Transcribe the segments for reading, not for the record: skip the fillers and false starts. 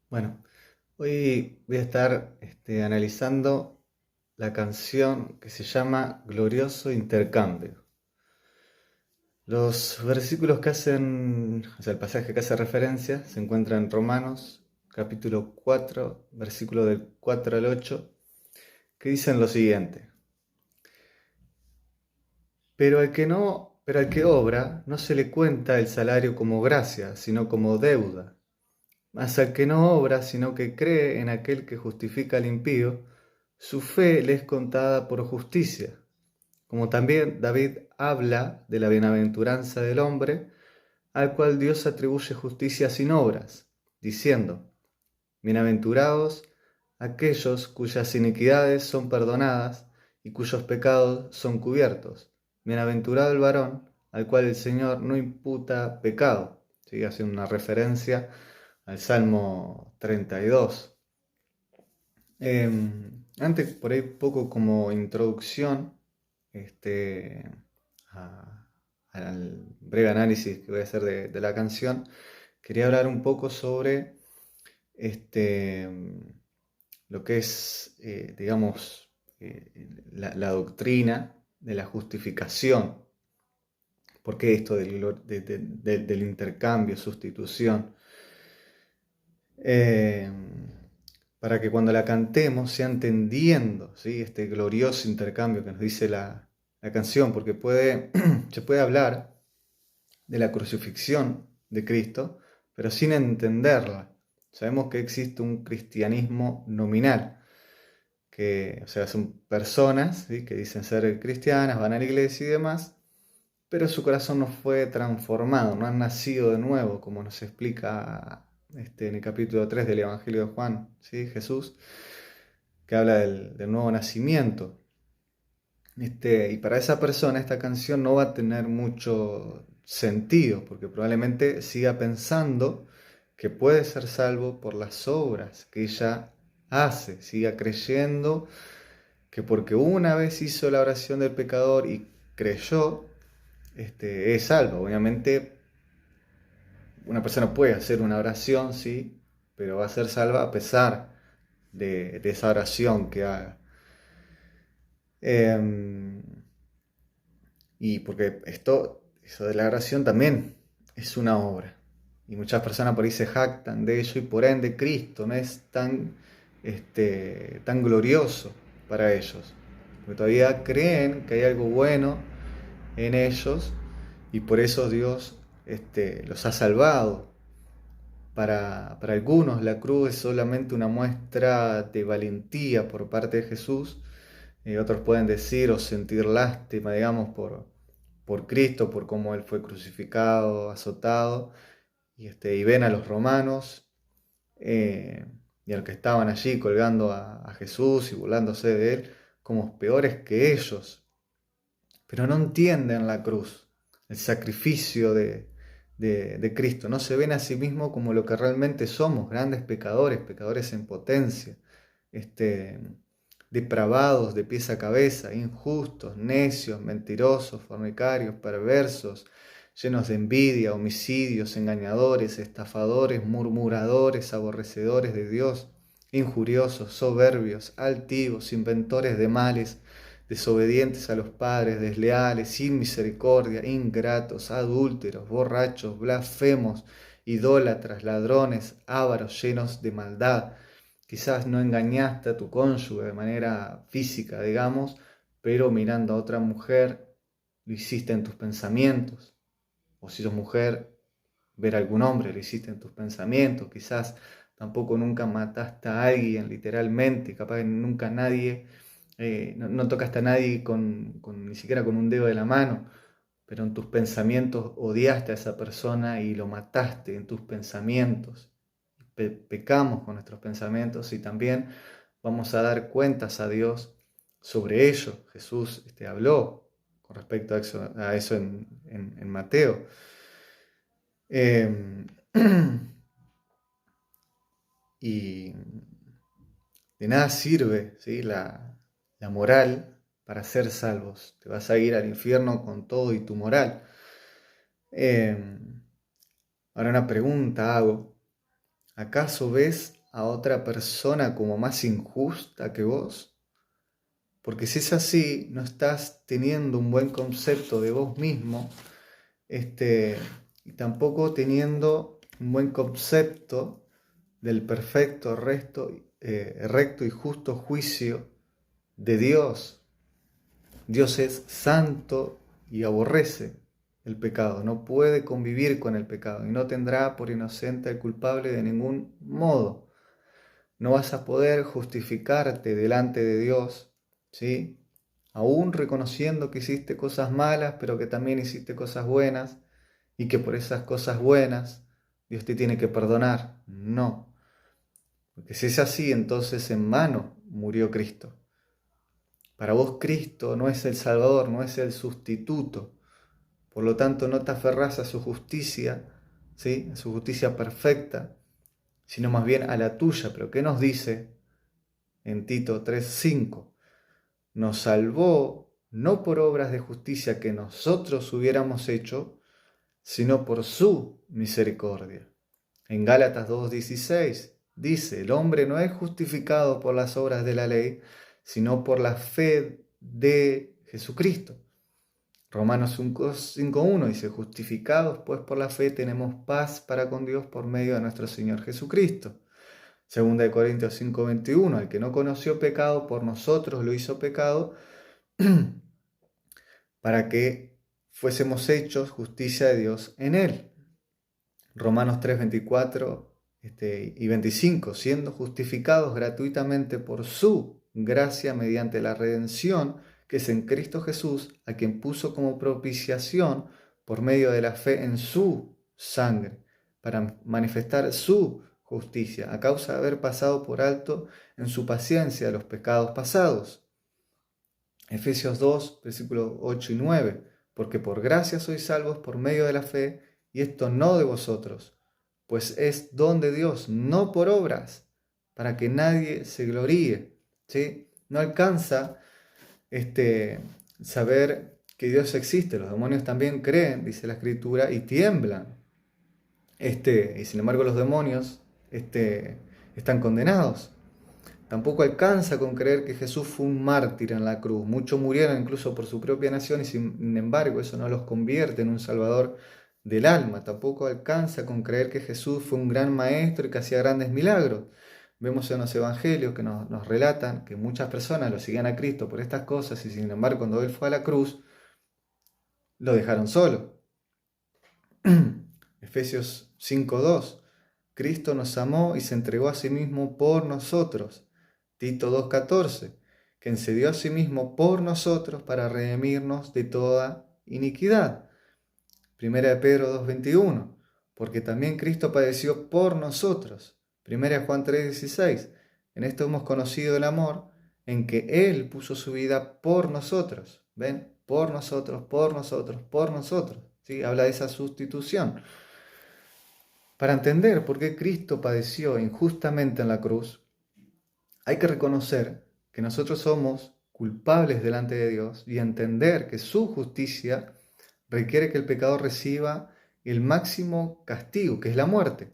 Bueno, hoy voy a estar analizando la canción que se llama Glorioso Intercambio. Los versículos que hacen, o sea, el pasaje que hace referencia se encuentra en Romanos, capítulo 4, versículo del 4 al 8, que dicen lo siguiente: pero al que obra no se le cuenta el salario como gracia, sino como deuda. Mas al que no obra, sino que cree en aquel que justifica al impío, su fe le es contada por justicia. Como también David habla de la bienaventuranza del hombre, al cual Dios atribuye justicia sin obras, diciendo: Bienaventurados aquellos cuyas iniquidades son perdonadas y cuyos pecados son cubiertos. Bienaventurado el varón al cual el Señor no imputa pecado. ¿Sí? Haciendo una referencia al Salmo 32. Antes, por ahí, poco como introducción a- al breve análisis que voy a hacer de la canción, quería hablar un poco sobre este, lo que es, digamos, la doctrina de la justificación. ¿Por qué esto del intercambio, sustitución? Eh, para que cuando la cantemos sea entendiendo, ¿sí? Este glorioso intercambio que nos dice la canción, porque se puede hablar de la crucifixión de Cristo, pero sin entenderla. Sabemos que existe un cristianismo nominal, que, o sea, son personas, ¿sí?, que dicen ser cristianas, van a la iglesia y demás, pero su corazón no fue transformado, no han nacido de nuevo, como nos explica en el capítulo 3 del Evangelio de Juan, ¿sí? Jesús, que habla del nuevo nacimiento. Y para esa persona esta canción no va a tener mucho sentido, porque probablemente siga pensando que puede ser salvo por las obras que ella hace, siga creyendo que porque una vez hizo la oración del pecador y creyó, es salvo. Obviamente una persona puede hacer una oración, sí, pero va a ser salva a pesar de esa oración que haga. Eh, y porque eso de la oración también es una obra. Y muchas personas por ahí se jactan de ello y por ende Cristo no es tan glorioso para ellos. Porque todavía creen que hay algo bueno en ellos y por eso Dios los ha salvado. Para algunos la cruz es solamente una muestra de valentía por parte de Jesús. Otros pueden decir o sentir lástima, digamos, por Cristo, por cómo Él fue crucificado, azotado, y ven a los romanos y a los que estaban allí colgando a Jesús y burlándose de Él como peores que ellos, pero no entienden la cruz, el sacrificio de Cristo. No se ven a sí mismos como lo que realmente somos, grandes pecadores, pecadores en potencia, este, depravados de pies a cabeza, injustos, necios, mentirosos, fornicarios, perversos, llenos de envidia, homicidios, engañadores, estafadores, murmuradores, aborrecedores de Dios, injuriosos, soberbios, altivos, inventores de males, desobedientes a los padres, desleales, sin misericordia, ingratos, adúlteros, borrachos, blasfemos, idólatras, ladrones, ávaros, llenos de maldad. Quizás no engañaste a tu cónyuge de manera física, digamos, pero mirando a otra mujer, lo hiciste en tus pensamientos. O si sos mujer, ver a algún hombre, lo hiciste en tus pensamientos. Quizás tampoco nunca mataste a alguien literalmente, capaz que nunca nadie, no tocaste a nadie ni siquiera con un dedo de la mano, pero en tus pensamientos odiaste a esa persona y lo mataste en tus pensamientos. Pecamos con nuestros pensamientos y también vamos a dar cuentas a Dios sobre ello. Jesús habló con respecto a eso en Mateo. Eh, y de nada sirve, ¿sí?, la moral para ser salvos. Te vas a ir al infierno con todo y tu moral. Eh, Ahora una pregunta hago. ¿Acaso ves a otra persona como más injusta que vos? Porque si es así, no estás teniendo un buen concepto de vos mismo, y tampoco teniendo un buen concepto del perfecto, recto y justo juicio de Dios. Dios es santo y aborrece el pecado, no puede convivir con el pecado y no tendrá por inocente al culpable de ningún modo. No vas a poder justificarte delante de Dios, ¿sí? Aún reconociendo que hiciste cosas malas, pero que también hiciste cosas buenas y que por esas cosas buenas Dios te tiene que perdonar. No, porque si es así, entonces en vano murió Cristo. Para vos Cristo no es el Salvador, no es el sustituto. Por lo tanto, no te aferrás a su justicia, ¿sí? A su justicia perfecta, sino más bien a la tuya. Pero ¿qué nos dice en Tito 3:5? Nos salvó no por obras de justicia que nosotros hubiéramos hecho, sino por su misericordia. En Gálatas 2:16 dice, el hombre no es justificado por las obras de la ley, sino por la fe de Jesucristo. Romanos 5:1 dice, justificados pues por la fe tenemos paz para con Dios por medio de nuestro Señor Jesucristo. Segunda de Corintios 5:21, el que no conoció pecado por nosotros lo hizo pecado para que fuésemos hechos justicia de Dios en él. Romanos 3:24 y 25, siendo justificados gratuitamente por su gracia mediante la redención que es en Cristo Jesús, a quien puso como propiciación por medio de la fe en su sangre, para manifestar su justicia, a causa de haber pasado por alto en su paciencia los pecados pasados. Efesios 2, versículos 8 y 9, porque por gracia sois salvos por medio de la fe, y esto no de vosotros, pues es don de Dios, no por obras, para que nadie se gloríe. ¿Sí? No alcanza saber que Dios existe. Los demonios también creen, dice la Escritura, y tiemblan. Y sin embargo los demonios están condenados. Tampoco alcanza con creer que Jesús fue un mártir en la cruz. Muchos murieron incluso por su propia nación y sin embargo eso no los convierte en un salvador del alma. Tampoco alcanza con creer que Jesús fue un gran maestro y que hacía grandes milagros. Vemos en los evangelios que nos relatan que muchas personas lo seguían a Cristo por estas cosas y sin embargo cuando Él fue a la cruz lo dejaron solo. Efesios 5:2. Cristo nos amó y se entregó a sí mismo por nosotros. Tito 2:14, quien se dio a sí mismo por nosotros para redimirnos de toda iniquidad. Primera de Pedro 2:21, porque también Cristo padeció por nosotros. Primera de Juan 3:16, en esto hemos conocido el amor, en que Él puso su vida por nosotros. ¿Ven? Por nosotros, por nosotros, por nosotros. ¿Sí? Habla de esa sustitución. Para entender por qué Cristo padeció injustamente en la cruz, hay que reconocer que nosotros somos culpables delante de Dios y entender que su justicia requiere que el pecador reciba el máximo castigo, que es la muerte.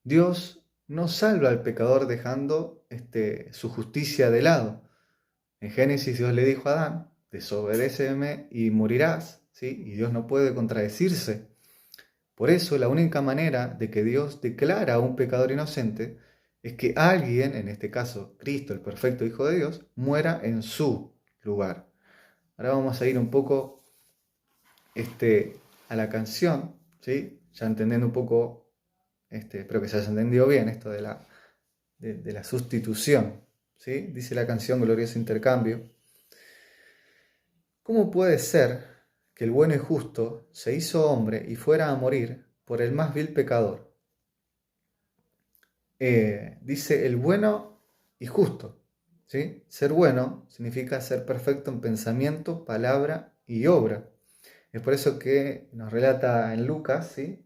Dios no salva al pecador dejando su justicia de lado. En Génesis Dios le dijo a Adán, desobedéceme y morirás, ¿sí? Y Dios no puede contradecirse. Por eso la única manera de que Dios declara a un pecador inocente es que alguien, en este caso Cristo, el perfecto Hijo de Dios, muera en su lugar. Ahora vamos a ir un poco a la canción, ¿sí? Ya entendiendo un poco, espero que se haya entendido bien esto de la sustitución, ¿sí? Dice la canción Glorioso Intercambio. ¿Cómo puede ser que el bueno y justo se hizo hombre y fuera a morir por el más vil pecador? Dice el bueno y justo, ¿sí? Ser bueno significa ser perfecto en pensamiento, palabra y obra. Es por eso que nos relata en Lucas, ¿sí?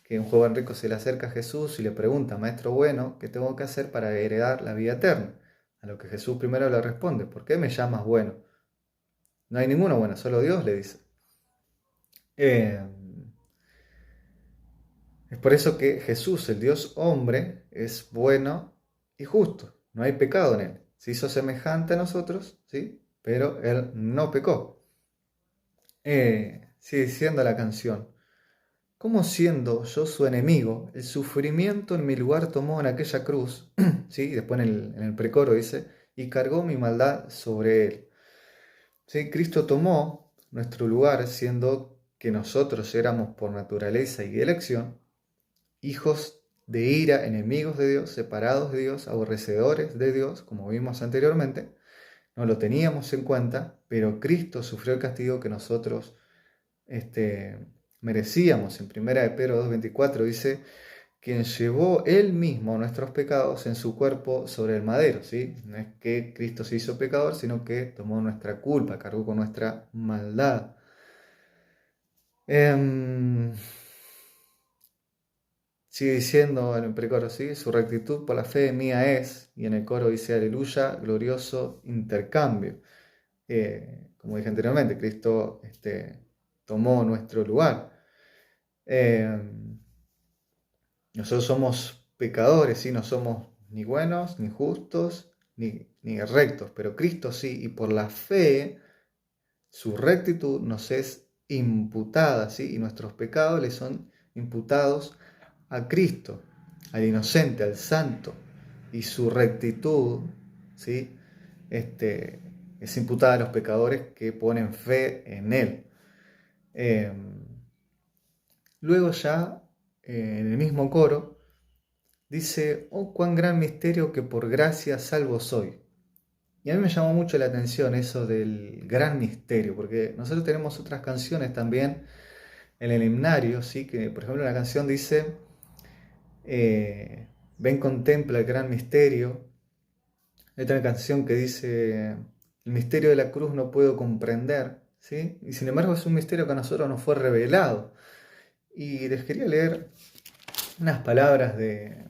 Que un joven rico se le acerca a Jesús y le pregunta, maestro bueno, ¿qué tengo que hacer para heredar la vida eterna? A lo que Jesús primero le responde, ¿por qué me llamas bueno? No hay ninguno bueno, solo Dios, le dice. Es por eso que Jesús, el Dios hombre, es bueno y justo. No hay pecado en él. Se hizo semejante a nosotros, ¿sí? Pero él no pecó. Sigue diciendo la canción. ¿Cómo siendo yo su enemigo, el sufrimiento en mi lugar tomó en aquella cruz? ¿Sí? Y después en el precoro dice, y cargó mi maldad sobre él. ¿Sí? Cristo tomó nuestro lugar, siendo que nosotros éramos por naturaleza y elección hijos de ira, enemigos de Dios, separados de Dios, aborrecedores de Dios, como vimos anteriormente. No lo teníamos en cuenta, pero Cristo sufrió el castigo que nosotros merecíamos. En 1 de Pedro 2:24 dice, quien llevó él mismo nuestros pecados en su cuerpo sobre el madero, ¿sí? No es que Cristo se hizo pecador, sino que tomó nuestra culpa, cargó con nuestra maldad. Sigue diciendo en el precoro, ¿sí? Su rectitud por la fe mía es, y en el coro dice, aleluya, glorioso intercambio. Como dije anteriormente, Cristo tomó nuestro lugar. Nosotros somos pecadores, ¿sí? No somos ni buenos, ni justos, ni rectos, pero Cristo sí, y por la fe, su rectitud nos es imputada, ¿sí? Y nuestros pecados le son imputados a Cristo, al inocente, al santo, y su rectitud, ¿sí? Es imputada a los pecadores que ponen fe en Él. Luego ya, en el mismo coro, dice, oh, cuán gran misterio que por gracia salvo soy. Y a mí me llamó mucho la atención eso del gran misterio, porque nosotros tenemos otras canciones también en el himnario, ¿sí? Que por ejemplo una canción dice, ven contempla el gran misterio. Hay otra canción que dice, el misterio de la cruz no puedo comprender, ¿sí? Y sin embargo es un misterio que a nosotros nos fue revelado. Y les quería leer unas palabras de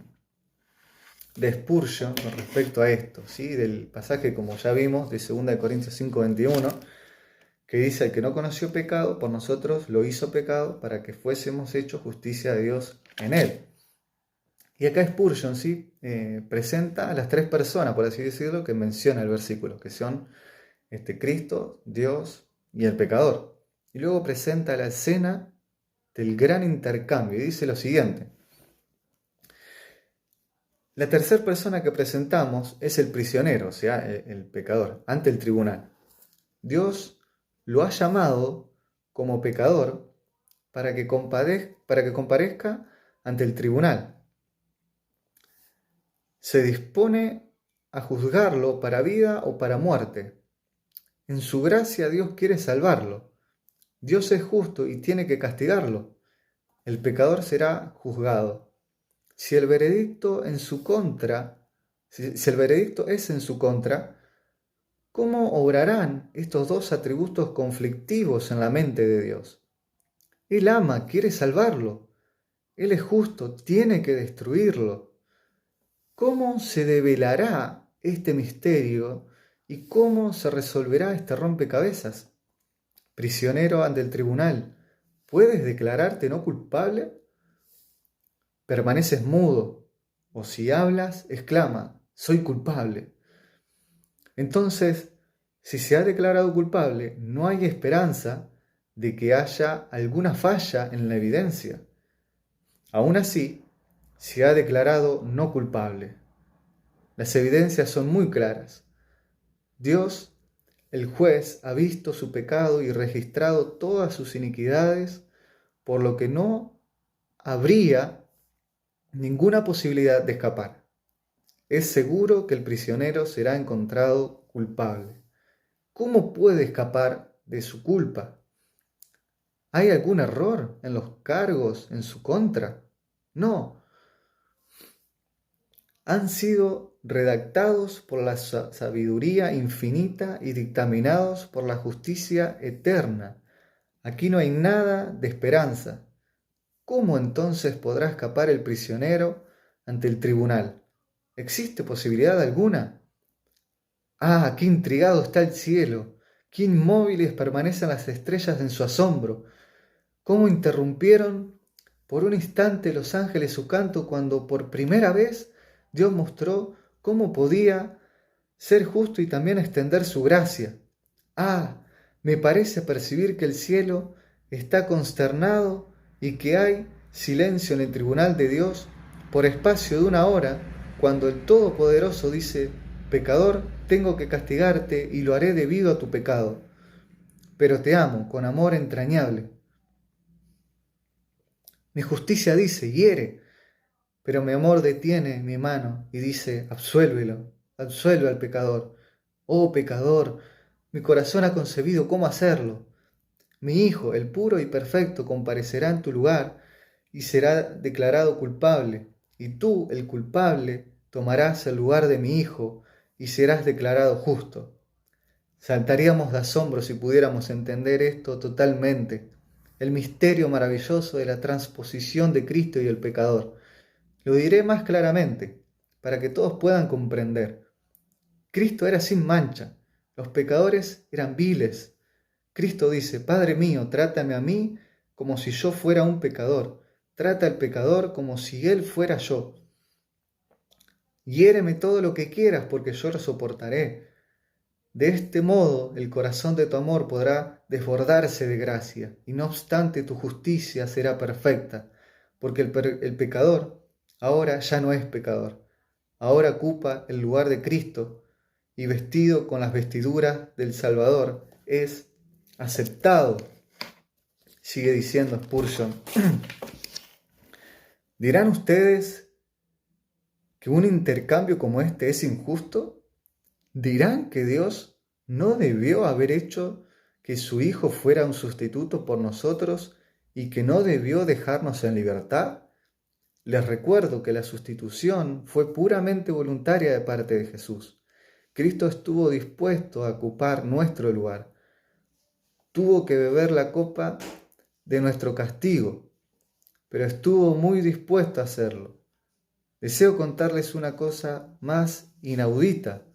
Spurgeon con respecto a esto, ¿sí? Del pasaje, como ya vimos, de 2 Corintios 5:21, que dice, el que no conoció pecado, por nosotros lo hizo pecado para que fuésemos hechos justicia de Dios en él. Y acá Spurgeon, ¿sí? Presenta a las tres personas, por así decirlo, que menciona el versículo, que son Cristo, Dios y el pecador. Y luego presenta la escena del gran intercambio y dice lo siguiente. La tercera persona que presentamos es el prisionero, o sea, el pecador, ante el tribunal. Dios lo ha llamado como pecador para que comparezca ante el tribunal. Se dispone a juzgarlo para vida o para muerte. En su gracia Dios quiere salvarlo. Dios es justo y tiene que castigarlo. El pecador será juzgado. Si el veredicto es en su contra, ¿cómo obrarán estos dos atributos conflictivos en la mente de Dios? Él ama, quiere salvarlo. Él es justo, tiene que destruirlo. ¿Cómo se develará este misterio y cómo se resolverá este rompecabezas? Prisionero ante el tribunal, ¿puedes declararte no culpable? Permaneces mudo, o si hablas, exclama, soy culpable. Entonces, si se ha declarado culpable, no hay esperanza de que haya alguna falla en la evidencia. Aún así, se ha declarado no culpable. Las evidencias son muy claras. Dios, el juez, ha visto su pecado y registrado todas sus iniquidades, por lo que no habría ninguna posibilidad de escapar. Es seguro que el prisionero será encontrado culpable. ¿Cómo puede escapar de su culpa? ¿Hay algún error en los cargos en su contra? No. Han sido redactados por la sabiduría infinita y dictaminados por la justicia eterna. Aquí no hay nada de esperanza. ¿Cómo entonces podrá escapar el prisionero ante el tribunal? ¿Existe posibilidad alguna? Ah, qué intrigado está el cielo, qué inmóviles permanecen las estrellas en su asombro, cómo interrumpieron por un instante los ángeles su canto cuando por primera vez Dios mostró cómo podía ser justo y también extender su gracia. Ah, me parece percibir que el cielo está consternado y que hay silencio en el tribunal de Dios por espacio de una hora, cuando el Todopoderoso dice: pecador, tengo que castigarte y lo haré debido a tu pecado, pero te amo con amor entrañable. Mi justicia dice: hiere, pero mi amor detiene mi mano y dice: absuélvelo, absuelve al pecador. Oh pecador, mi corazón ha concebido cómo hacerlo. Mi hijo, el puro y perfecto, comparecerá en tu lugar y será declarado culpable. Y tú, el culpable, tomarás el lugar de mi hijo y serás declarado justo. Saltaríamos de asombro si pudiéramos entender esto totalmente, el misterio maravilloso de la transposición de Cristo y el pecador. Lo diré más claramente, para que todos puedan comprender. Cristo era sin mancha, los pecadores eran viles. Cristo dice: Padre mío, trátame a mí como si yo fuera un pecador, trata al pecador como si él fuera yo. Hiéreme todo lo que quieras, porque yo lo soportaré. De este modo el corazón de tu amor podrá desbordarse de gracia, y no obstante tu justicia será perfecta, porque el pecador ahora ya no es pecador, ahora ocupa el lugar de Cristo, y vestido con las vestiduras del Salvador es aceptado. Sigue diciendo Spurgeon: ¿dirán ustedes que un intercambio como este es injusto? ¿Dirán que Dios no debió haber hecho que su Hijo fuera un sustituto por nosotros y que no debió dejarnos en libertad? Les recuerdo que la sustitución fue puramente voluntaria de parte de Jesús. Cristo estuvo dispuesto a ocupar nuestro lugar. Tuvo que beber la copa de nuestro castigo, pero estuvo muy dispuesto a hacerlo. Deseo contarles una cosa más inaudita.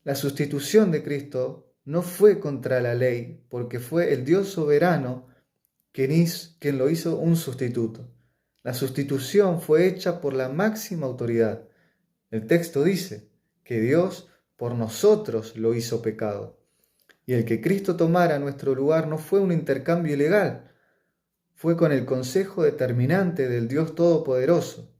La sustitución de Cristo no fue contra la ley, porque fue el Dios soberano quien lo hizo un sustituto. La sustitución fue hecha por la máxima autoridad. El texto dice que Dios por nosotros lo hizo pecado. Y el que Cristo tomara nuestro lugar no fue un intercambio ilegal, fue con el consejo determinante del Dios Todopoderoso,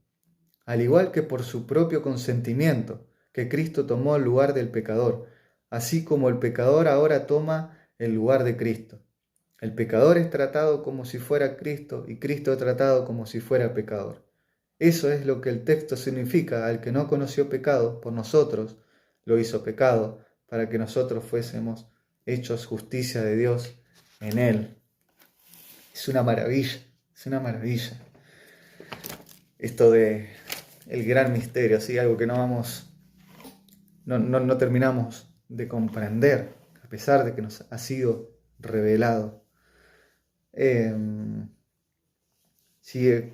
al igual que por su propio consentimiento, que Cristo tomó el lugar del pecador, así como el pecador ahora toma el lugar de Cristo. El pecador es tratado como si fuera Cristo y Cristo es tratado como si fuera pecador. Eso es lo que el texto significa: al que no conoció pecado, por nosotros lo hizo pecado, para que nosotros fuésemos hechos justicia de Dios en él. Es una maravilla, es una maravilla. Esto de el gran misterio, ¿sí? Algo que no terminamos de comprender, a pesar de que nos ha sido revelado.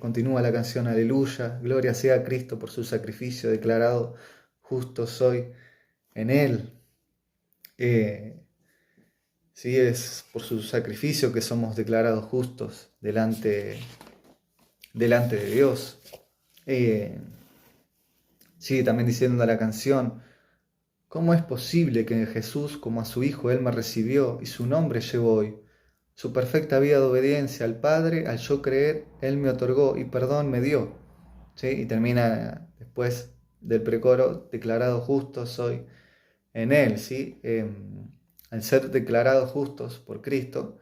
Continúa la canción: aleluya, gloria sea a Cristo por su sacrificio, declarado justo soy en él. Sí, es por su sacrificio que somos declarados justos delante de Dios. Sigue también diciendo la canción: ¿cómo es posible que en Jesús, como a su Hijo, Él me recibió y su nombre llevo hoy? Su perfecta vida de obediencia al Padre, al yo creer, Él me otorgó y perdón me dio. ¿Sí? Y termina después del precoro: declarado justo soy en Él. ¿Sí? Al ser declarados justos por Cristo,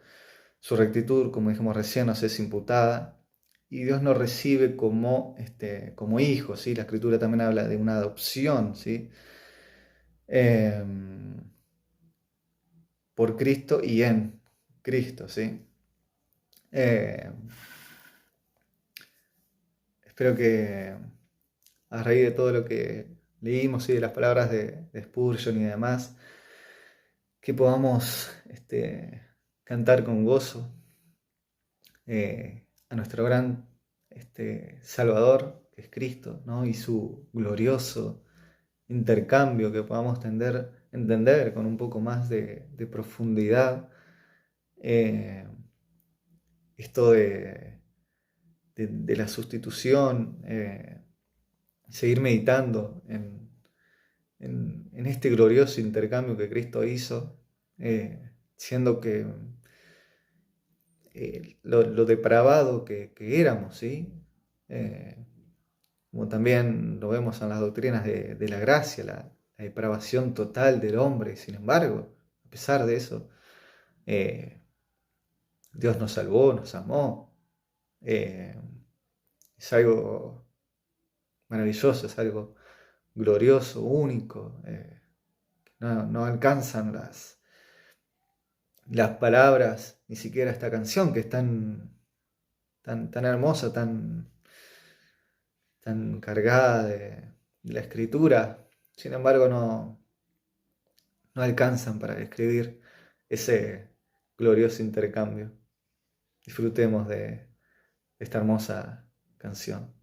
su rectitud, como dijimos recién, nos es imputada y Dios nos recibe como hijos. ¿Sí? La Escritura también habla de una adopción, ¿sí? Por Cristo y en Cristo, ¿sí? Espero que a raíz de todo lo que leímos y de las palabras de Spurgeon y demás, que podamos cantar con gozo a nuestro gran Salvador, que es Cristo, ¿no? Y su glorioso intercambio, que podamos entender con un poco más de profundidad esto de de la sustitución, seguir meditando en este glorioso intercambio que Cristo hizo, siendo que lo depravado que éramos, ¿sí? Como también lo vemos en las doctrinas de la gracia, la depravación total del hombre. Sin embargo, a pesar de eso, Dios nos salvó, nos amó. Es algo maravilloso, es algo glorioso, único. No alcanzan las palabras, ni siquiera esta canción que es tan hermosa, tan cargada de la escritura. Sin embargo, no alcanzan para describir ese glorioso intercambio. Disfrutemos de esta hermosa canción.